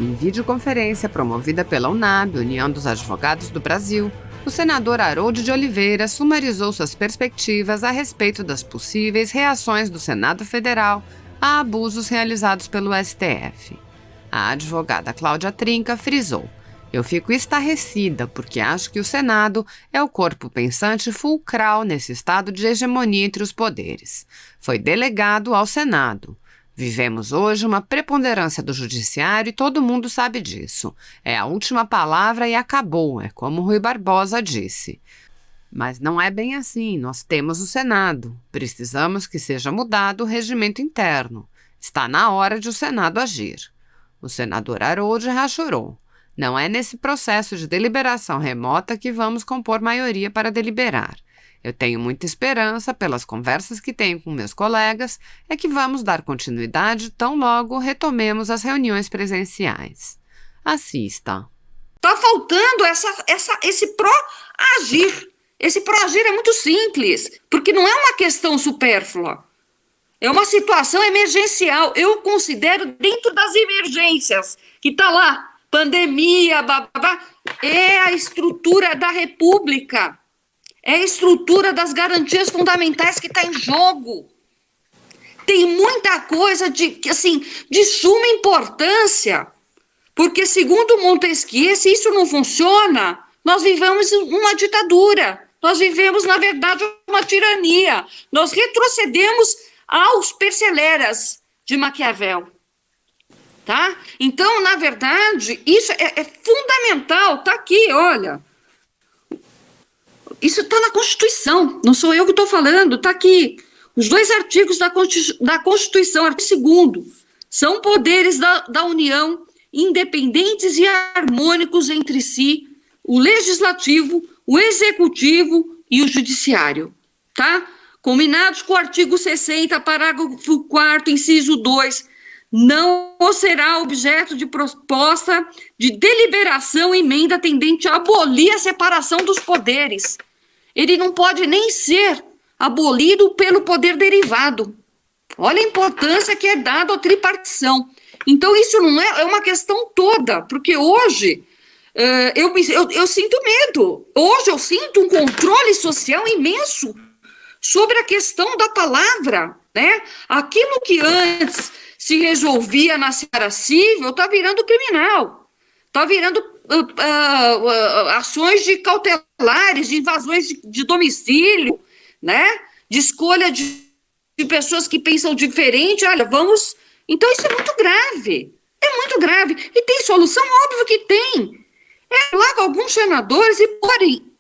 Em videoconferência promovida pela UNAB, União dos Advogados do Brasil, o senador Harold de Oliveira sumarizou suas perspectivas a respeito das possíveis reações do Senado Federal a abusos realizados pelo STF. A advogada Cláudia Trinca frisou: "Eu fico estarrecida porque acho que o Senado é o corpo pensante fulcral nesse estado de hegemonia entre os poderes. Foi delegado ao Senado. Vivemos hoje uma preponderância do judiciário e todo mundo sabe disso. É a última palavra e acabou, é como Rui Barbosa disse. Mas não é bem assim, nós temos o Senado. Precisamos que seja mudado o regimento interno. Está na hora de o Senado agir." O senador Harold rachorou: "Não é nesse processo de deliberação remota que vamos compor maioria para deliberar. Eu tenho muita esperança, pelas conversas que tenho com meus colegas, é que vamos dar continuidade tão logo retomemos as reuniões presenciais." Assista. Está faltando esse pró-agir. Esse pró-agir é muito simples, porque não é uma questão supérflua. É uma situação emergencial. Eu considero dentro das emergências, que está lá, pandemia, babá, é a estrutura da República. É a estrutura das garantias fundamentais que está em jogo. Tem muita coisa de suma importância, porque, segundo Montesquieu, se isso não funciona, nós vivemos uma ditadura, nós vivemos, na verdade, uma tirania, nós retrocedemos aos Perseleras de Maquiavel. Tá? Então, na verdade, isso é fundamental, está aqui, olha. Isso está na Constituição, não sou eu que estou falando, está aqui. Os 2 artigos da Constituição, artigo 2º, são poderes da União, independentes e harmônicos entre si, o Legislativo, o Executivo e o Judiciário, tá? Combinados com o artigo 60, parágrafo 4º, inciso 2, não será objeto de proposta de deliberação emenda tendente a abolir a separação dos poderes. Ele não pode nem ser abolido pelo poder derivado. Olha a importância que é dada à tripartição. Então, isso não é uma questão toda, porque hoje eu sinto medo. Hoje eu sinto um controle social imenso sobre a questão da palavra, né? Aquilo que antes se resolvia na seara civil está virando criminal, está virando ações de cautelares, de invasões de domicílio, né? De escolha de pessoas que pensam diferente. Olha, vamos... Então isso é muito grave, e tem solução? Óbvio que tem. Lá com alguns senadores e porém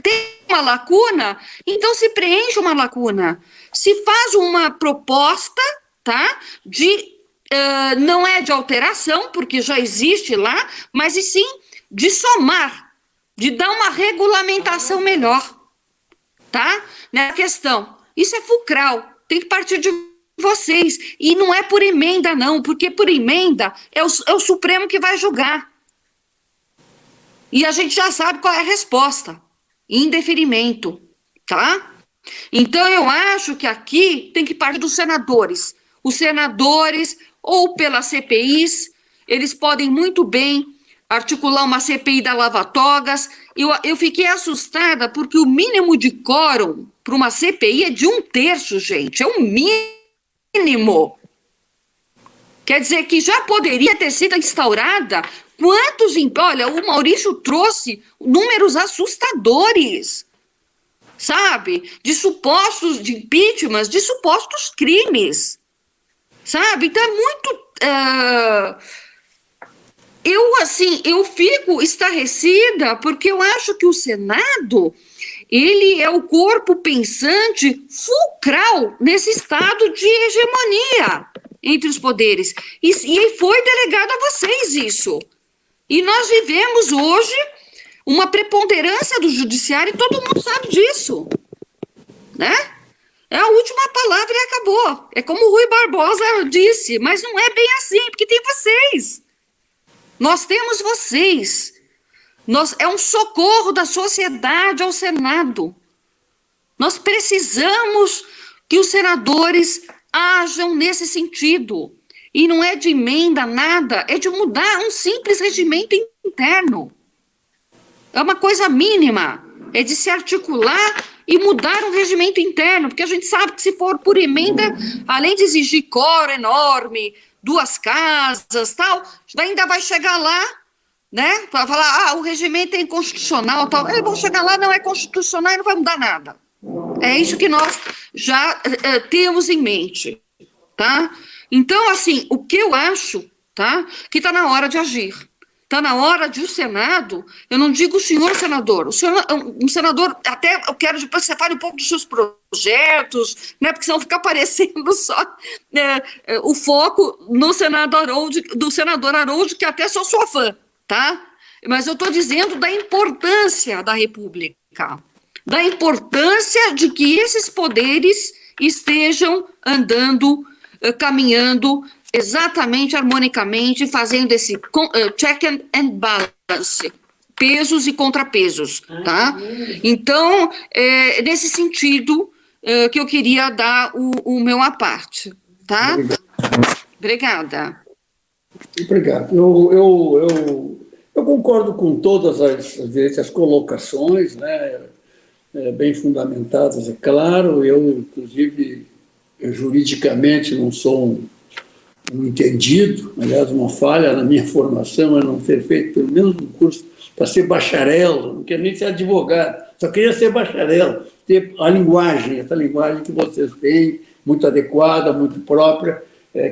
tem uma lacuna, então se preenche uma lacuna, se faz uma proposta, tá? Não é de alteração, porque já existe lá, mas e sim de somar, de dar uma regulamentação melhor, tá? Nessa questão. Isso é fulcral, tem que partir de vocês. E não é por emenda, não, porque por emenda é o Supremo que vai julgar. E a gente já sabe qual é a resposta. Indeferimento, tá? Então eu acho que aqui tem que partir dos senadores. Os senadores, ou pelas CPIs, eles podem muito bem articular uma CPI da lava-togas. Eu fiquei assustada porque o mínimo de quórum para uma CPI é de 1/3, gente. É o mínimo. Quer dizer que já poderia ter sido instaurada. Olha, o Maurício trouxe números assustadores, sabe? De supostos de impeachment, de supostos crimes. Sabe? Então é muito... eu fico estarrecida porque eu acho que o Senado, ele é o corpo pensante fulcral nesse estado de hegemonia entre os poderes. E foi delegado a vocês isso. E nós vivemos hoje uma preponderância do judiciário e todo mundo sabe disso, né? É a última palavra e acabou. É como o Rui Barbosa disse, mas não é bem assim, porque tem vocês. Nós temos vocês. É um socorro da sociedade ao Senado. Nós precisamos que os senadores ajam nesse sentido. E não é de emenda, nada, é de mudar um simples regimento interno. É uma coisa mínima, é de se articular e mudar um regimento interno, porque a gente sabe que se for por emenda, além de exigir quórum enorme, 2 casas, tal, ainda vai chegar lá, né, para falar, o regimento é inconstitucional, tal. Eles vão chegar lá, não é constitucional e não vai mudar nada. É isso que nós já temos em mente, tá? Então, assim, o que eu acho, tá, que está na hora de agir. Está na hora de o Senado, eu não digo o senhor senador, um senador, até eu quero depois que você fale um pouco dos seus projetos, né, porque senão fica aparecendo só o foco no do senador Harold, que até sou sua fã, tá? Mas eu estou dizendo da importância da República, da importância de que esses poderes estejam andando, caminhando exatamente, harmonicamente, fazendo esse check and balance, pesos e contrapesos, tá? Então, nesse sentido que eu queria dar o meu à parte, tá? Obrigada. Obrigado. Eu concordo com todas as colocações, né, bem fundamentadas, é claro. Eu, inclusive, juridicamente não sou um entendido, aliás, uma falha na minha formação é não ter feito pelo menos um curso para ser bacharel, não queria nem ser advogado, só queria ser bacharel, ter a linguagem, essa linguagem que vocês têm, muito adequada, muito própria,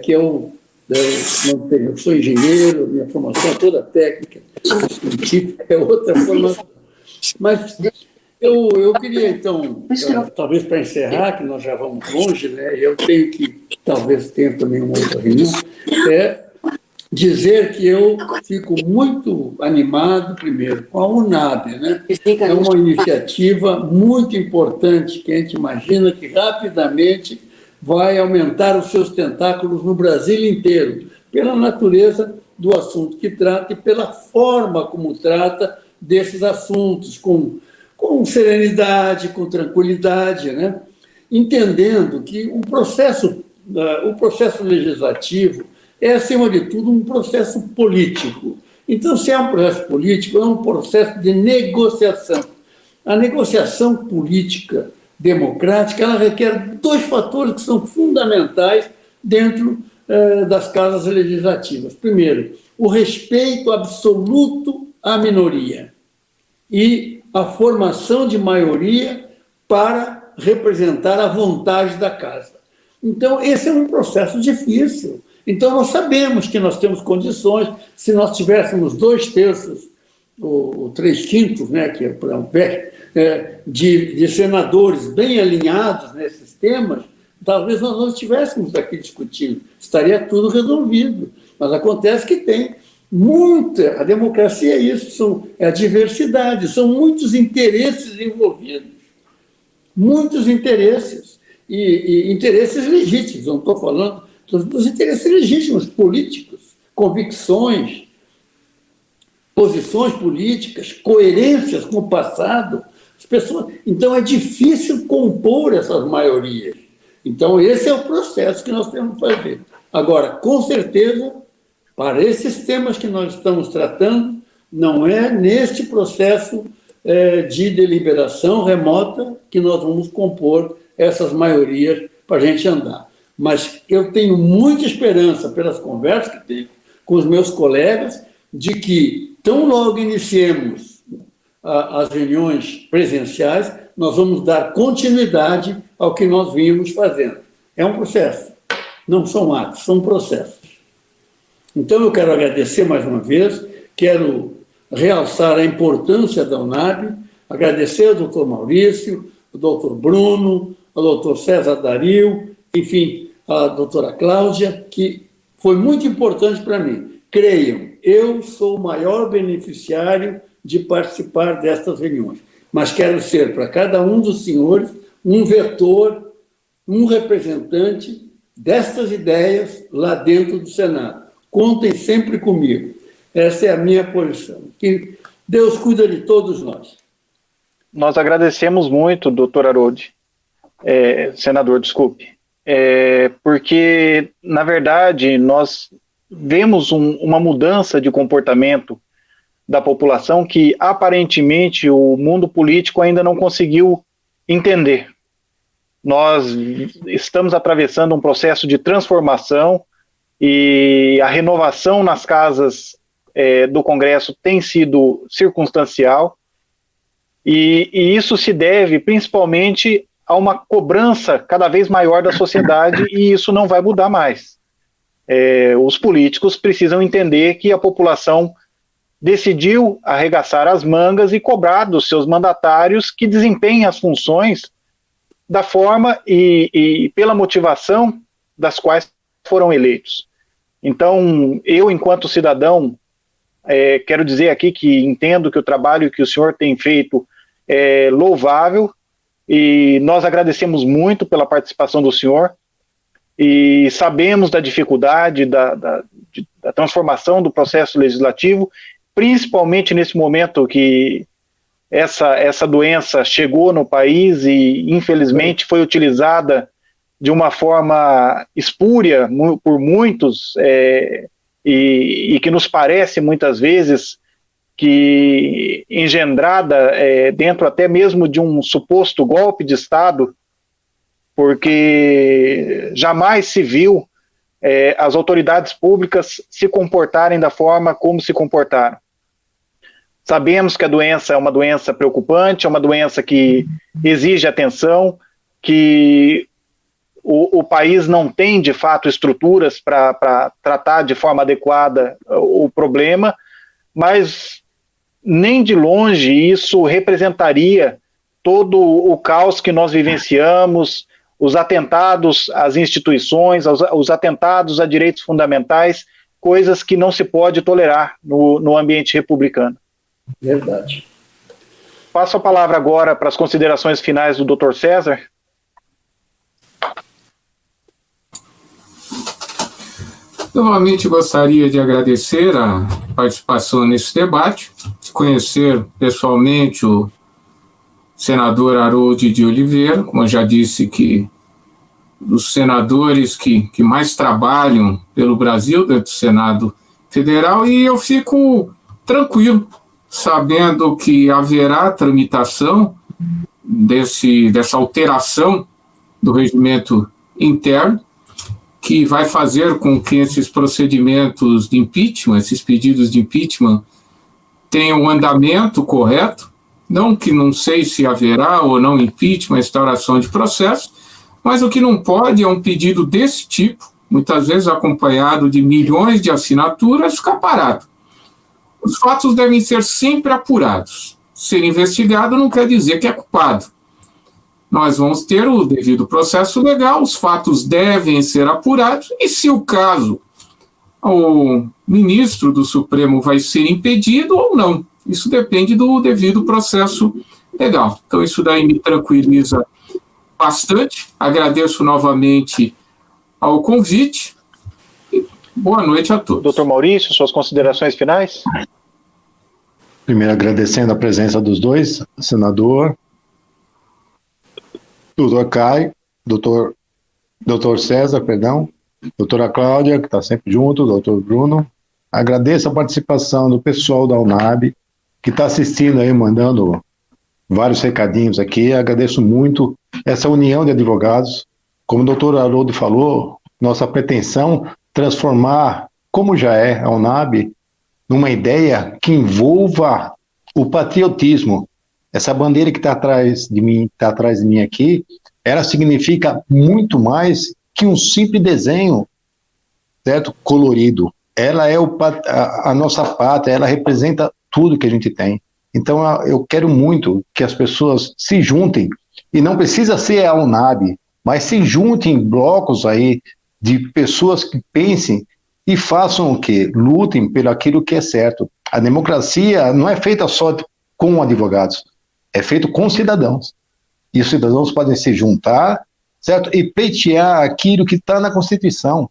que eu não tenho. Eu sou engenheiro, minha formação é toda técnica, científica, é outra formação. Mas eu queria, então, talvez para encerrar, que nós já vamos longe, né, eu tenho que, talvez tenha também uma outra reunião, dizer que eu fico muito animado, primeiro, com a UNAB, né? É uma iniciativa muito importante, que a gente imagina que rapidamente vai aumentar os seus tentáculos no Brasil inteiro, pela natureza do assunto que trata e pela forma como trata desses assuntos, com serenidade, com tranquilidade, né? Entendendo que o processo legislativo é, acima de tudo, um processo político. Então, se é um processo político, é um processo de negociação. A negociação política democrática, ela requer 2 fatores que são fundamentais dentro das casas legislativas. Primeiro, o respeito absoluto à minoria e a formação de maioria para representar a vontade da casa. Então, esse é um processo difícil. Então, nós sabemos que nós temos condições, se nós tivéssemos 2/3, ou 3/5, né, que de senadores bem alinhados nesses temas, talvez nós não estivéssemos aqui discutindo, estaria tudo resolvido. Mas acontece que tem a democracia é isso, é a diversidade, são muitos interesses envolvidos, muitos interesses, e interesses legítimos, não estou falando dos interesses legítimos, políticos, convicções, posições políticas, coerências com o passado. As pessoas, então, é difícil compor essas maiorias. Então, esse é o processo que nós temos que fazer. Agora, com certeza, para esses temas que nós estamos tratando, não é neste processo de deliberação remota que nós vamos compor essas maiorias para a gente andar. Mas eu tenho muita esperança, pelas conversas que tenho com os meus colegas, de que, tão logo iniciemos as reuniões presenciais, nós vamos dar continuidade ao que nós vínhamos fazendo. É um processo, não são atos, são processos. Então, eu quero agradecer mais uma vez, quero realçar a importância da UNAB, agradecer ao doutor Maurício, ao doutor Bruno, ao doutor César Dario, enfim, à doutora Cláudia, que foi muito importante para mim. Creiam, eu sou o maior beneficiário de participar destas reuniões, mas quero ser, para cada um dos senhores, um vetor, um representante destas ideias lá dentro do Senado. Contem sempre comigo. Essa é a minha posição. Que Deus cuida de todos nós. Nós agradecemos muito, doutor Harold, senador, desculpe, porque porque, na verdade, nós vemos uma mudança de comportamento da população que, aparentemente, o mundo político ainda não conseguiu entender. Nós estamos atravessando um processo de transformação e a renovação nas casas do Congresso tem sido circunstancial, e isso se deve principalmente a uma cobrança cada vez maior da sociedade, e isso não vai mudar mais. Os políticos precisam entender que a população decidiu arregaçar as mangas e cobrar dos seus mandatários que desempenhem as funções da forma e pela motivação das quais foram eleitos. Então, eu, enquanto cidadão, quero dizer aqui que entendo que o trabalho que o senhor tem feito é louvável, e nós agradecemos muito pela participação do senhor, e sabemos da dificuldade da transformação do processo legislativo, principalmente nesse momento que essa doença chegou no país e, infelizmente, foi utilizada de uma forma espúria por muitos, e que nos parece, muitas vezes, que engendrada dentro até mesmo de um suposto golpe de Estado, porque jamais se viu as autoridades públicas se comportarem da forma como se comportaram. Sabemos que a doença é uma doença preocupante, é uma doença que exige atenção, que o país não tem, de fato, estruturas para tratar de forma adequada o problema, mas nem de longe isso representaria todo o caos que nós vivenciamos, os atentados às instituições, os atentados a direitos fundamentais, coisas que não se pode tolerar no ambiente republicano. Verdade. Passo a palavra agora para as considerações finais do Dr. César. Novamente gostaria de agradecer a participação nesse debate, conhecer pessoalmente o senador Harold de Oliveira, como eu já disse, que dos senadores que mais trabalham pelo Brasil dentro do Senado Federal, e eu fico tranquilo, sabendo que haverá tramitação dessa alteração do regimento interno, que vai fazer com que esses procedimentos de impeachment, esses pedidos de impeachment, tenham um andamento correto, não que não sei se haverá ou não impeachment, instauração de processo, mas o que não pode é um pedido desse tipo, muitas vezes acompanhado de milhões de assinaturas, ficar parado. Os fatos devem ser sempre apurados. Ser investigado não quer dizer que é culpado. Nós vamos ter o devido processo legal, os fatos devem ser apurados, e se o caso, o ministro do Supremo vai ser impedido ou não. Isso depende do devido processo legal. Então, isso daí me tranquiliza bastante. Agradeço novamente ao convite e boa noite a todos. Doutor Maurício, suas considerações finais? Primeiro, agradecendo a presença dos dois, senador, doutor Caio, doutor César, perdão, doutora Cláudia, que está sempre junto, doutor Bruno. Agradeço a participação do pessoal da UNAB, que está assistindo aí, mandando vários recadinhos aqui. Agradeço muito essa união de advogados. Como o doutor Haroldo falou, nossa pretensão transformar, como já é a UNAB, numa ideia que envolva o patriotismo. Essa bandeira que está atrás de mim aqui, ela significa muito mais que um simples desenho, certo? Colorido. Ela é a nossa pátria, ela representa tudo que a gente tem. Então, eu quero muito que as pessoas se juntem, e não precisa ser a UNAB, mas se juntem em blocos aí de pessoas que pensem e façam o quê? Lutem pelo aquilo que é certo. A democracia não é feita só com advogados, é feito com cidadãos. E os cidadãos podem se juntar, certo? E pleitear aquilo que está na Constituição,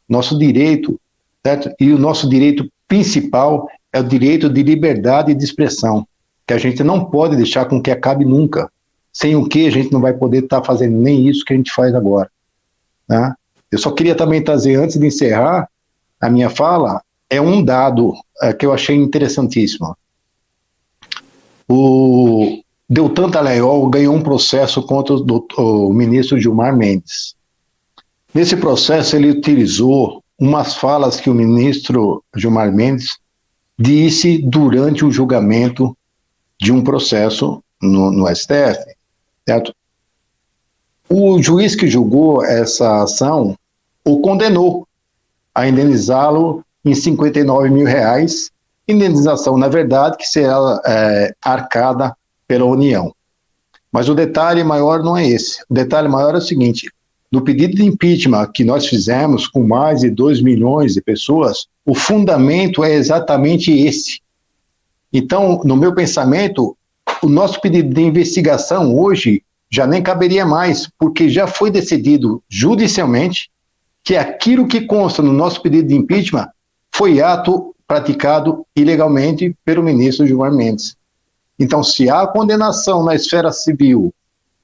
nosso direito, certo? E o nosso direito principal é o direito de liberdade de expressão, que a gente não pode deixar com que acabe nunca, sem o que a gente não vai poder estar fazendo nem isso que a gente faz agora, né? Eu só queria também trazer, antes de encerrar a minha fala, é um dado que eu achei interessantíssimo. O Deltan Dallagnol ganhou um processo contra o ministro Gilmar Mendes. Nesse processo, ele utilizou umas falas que o ministro Gilmar Mendes disse durante o julgamento de um processo no STF, certo? O juiz que julgou essa ação o condenou a indenizá-lo em R$59 mil, indenização, na verdade, que será arcada pela União. Mas o detalhe maior não é esse. O detalhe maior é o seguinte: no pedido de impeachment que nós fizemos com mais de 2 milhões de pessoas, o fundamento é exatamente esse. Então, no meu pensamento, o nosso pedido de investigação hoje já nem caberia mais, porque já foi decidido judicialmente que aquilo que consta no nosso pedido de impeachment foi ato praticado ilegalmente pelo ministro Gilmar Mendes. Então, se há condenação na esfera civil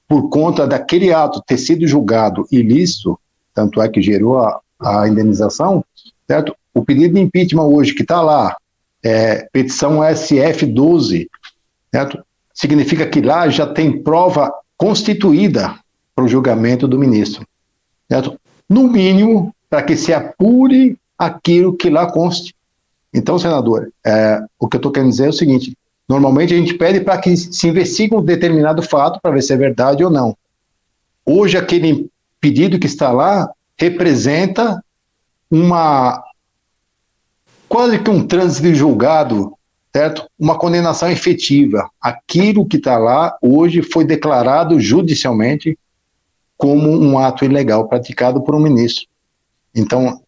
por conta daquele ato ter sido julgado ilícito, tanto é que gerou a indenização, certo? O pedido de impeachment hoje que está lá, petição SF12, certo? Significa que lá já tem prova constituída para o julgamento do ministro, certo? No mínimo, para que se apure aquilo que lá conste. Então, senador, o que eu estou querendo dizer é o seguinte: normalmente a gente pede para que se investigue um determinado fato para ver se é verdade ou não. Hoje, aquele pedido que está lá representa quase que um trânsito de julgado, certo? Uma condenação efetiva. Aquilo que está lá hoje foi declarado judicialmente como um ato ilegal praticado por um ministro. Então,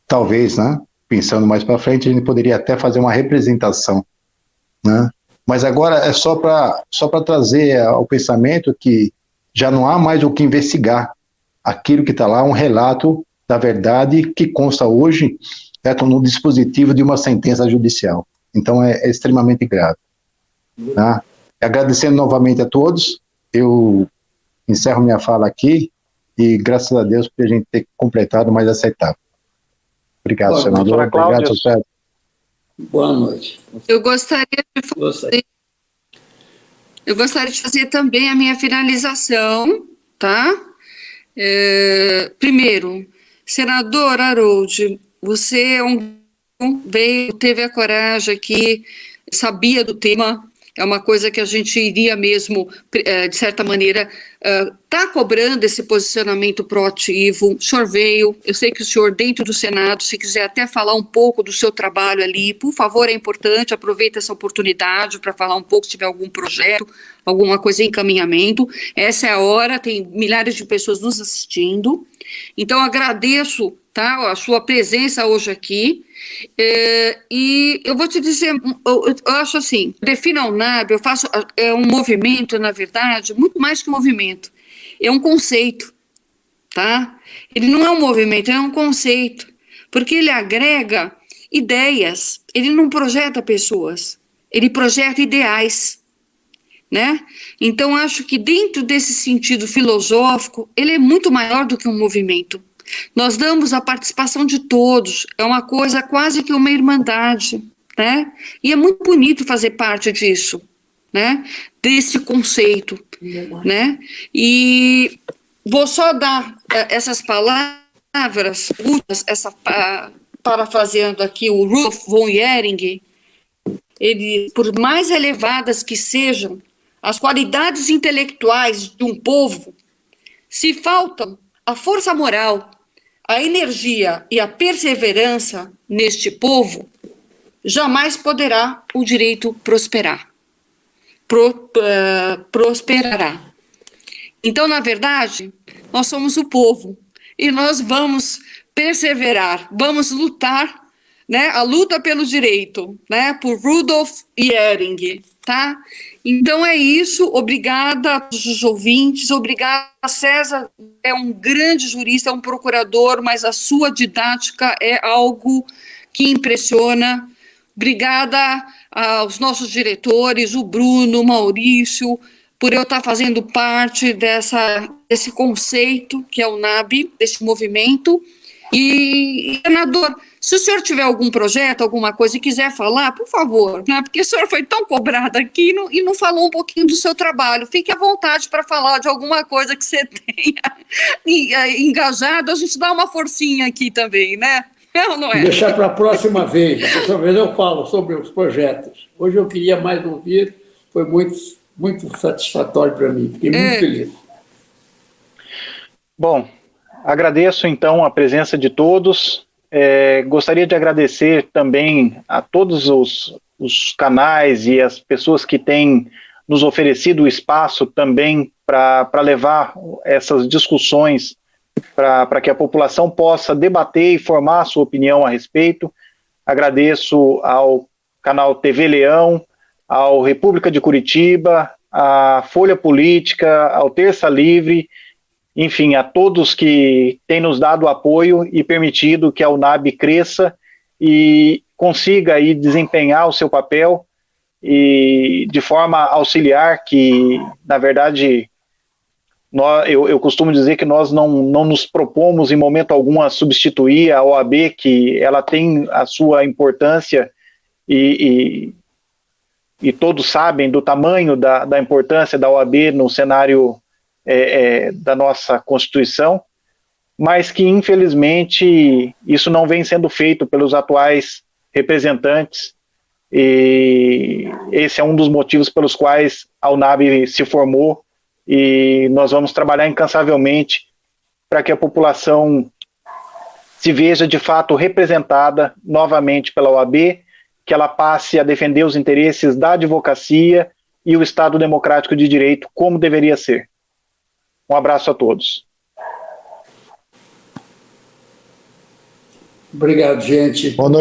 talvez, né, pensando mais para frente, a gente poderia até fazer uma representação, né? Mas agora é só para trazer ao pensamento que já não há mais o que investigar. Aquilo que está lá é um relato da verdade que consta hoje, certo, no dispositivo de uma sentença judicial. Então é extremamente grave. Tá? Agradecendo novamente a todos, eu encerro minha fala aqui e graças a Deus por a gente ter completado mais essa etapa. Obrigado, senador. Obrigado, Sérgio. Boa noite. Eu gostaria de fazer também a minha finalização, tá? Primeiro, senador Harold, você teve a coragem aqui, sabia do tema, é uma coisa que a gente iria mesmo, de certa maneira, tá cobrando esse posicionamento proativo. O senhor veio, eu sei que o senhor dentro do Senado, se quiser até falar um pouco do seu trabalho ali, por favor, é importante, aproveita essa oportunidade para falar um pouco, se tiver algum projeto, alguma coisa em encaminhamento. Essa é a hora, tem milhares de pessoas nos assistindo. Então, agradeço, tá, a sua presença hoje aqui. E eu vou te dizer, eu acho assim, defino a UNAB, é um movimento, na verdade, muito mais que um movimento, é um conceito, tá? Ele não é um movimento, é um conceito, porque ele agrega ideias, ele não projeta pessoas, ele projeta ideais, né? Então, acho que dentro desse sentido filosófico, ele é muito maior do que um movimento. Nós damos a participação de todos, é uma coisa quase que uma irmandade, né? E é muito bonito fazer parte disso, né? Desse conceito, né? E vou só dar essas palavras, parafraseando aqui o Rudolf von Jhering, ele, por mais elevadas que sejam as qualidades intelectuais de um povo, se faltam a força moral, a energia e a perseverança neste povo, jamais poderá o direito prosperará. Então, na verdade, nós somos o povo e nós vamos perseverar, vamos lutar, né, a luta pelo direito, né, por Rudolf Jhering, tá? Então é isso, obrigada a todos os ouvintes, obrigada a César, é um grande jurista, é um procurador, mas a sua didática é algo que impressiona. Obrigada aos nossos diretores, o Bruno, o Maurício, por eu estar fazendo parte desse conceito que é o NAB, desse movimento. E, senador, se o senhor tiver algum projeto, alguma coisa e quiser falar, por favor, né? Porque o senhor foi tão cobrado aqui e não falou um pouquinho do seu trabalho. Fique à vontade para falar de alguma coisa que você tenha engajado. A gente dá uma forcinha aqui também, né? É ou não é? Deixar para a próxima vez. A próxima vez eu falo sobre os projetos. Hoje eu queria mais ouvir, foi muito satisfatório para mim. Fiquei muito feliz. Bom, agradeço então a presença de todos. Gostaria de agradecer também a todos os canais e as pessoas que têm nos oferecido o espaço também para levar essas discussões para que a população possa debater e formar a sua opinião a respeito. Agradeço ao canal TV Leão, ao República de Curitiba, à Folha Política, ao Terça Livre, enfim, a todos que têm nos dado apoio e permitido que a UNAB cresça e consiga aí desempenhar o seu papel e de forma auxiliar, que, na verdade, eu costumo dizer que nós não nos propomos em momento algum a substituir a OAB, que ela tem a sua importância e todos sabem do tamanho da importância da OAB no cenário da nossa Constituição, mas que, infelizmente, isso não vem sendo feito pelos atuais representantes, e esse é um dos motivos pelos quais a UNAB se formou, e nós vamos trabalhar incansavelmente para que a população se veja de fato representada novamente pela OAB, que ela passe a defender os interesses da advocacia e o Estado democrático de direito como deveria ser. Um abraço a todos. Obrigado, gente. Boa noite.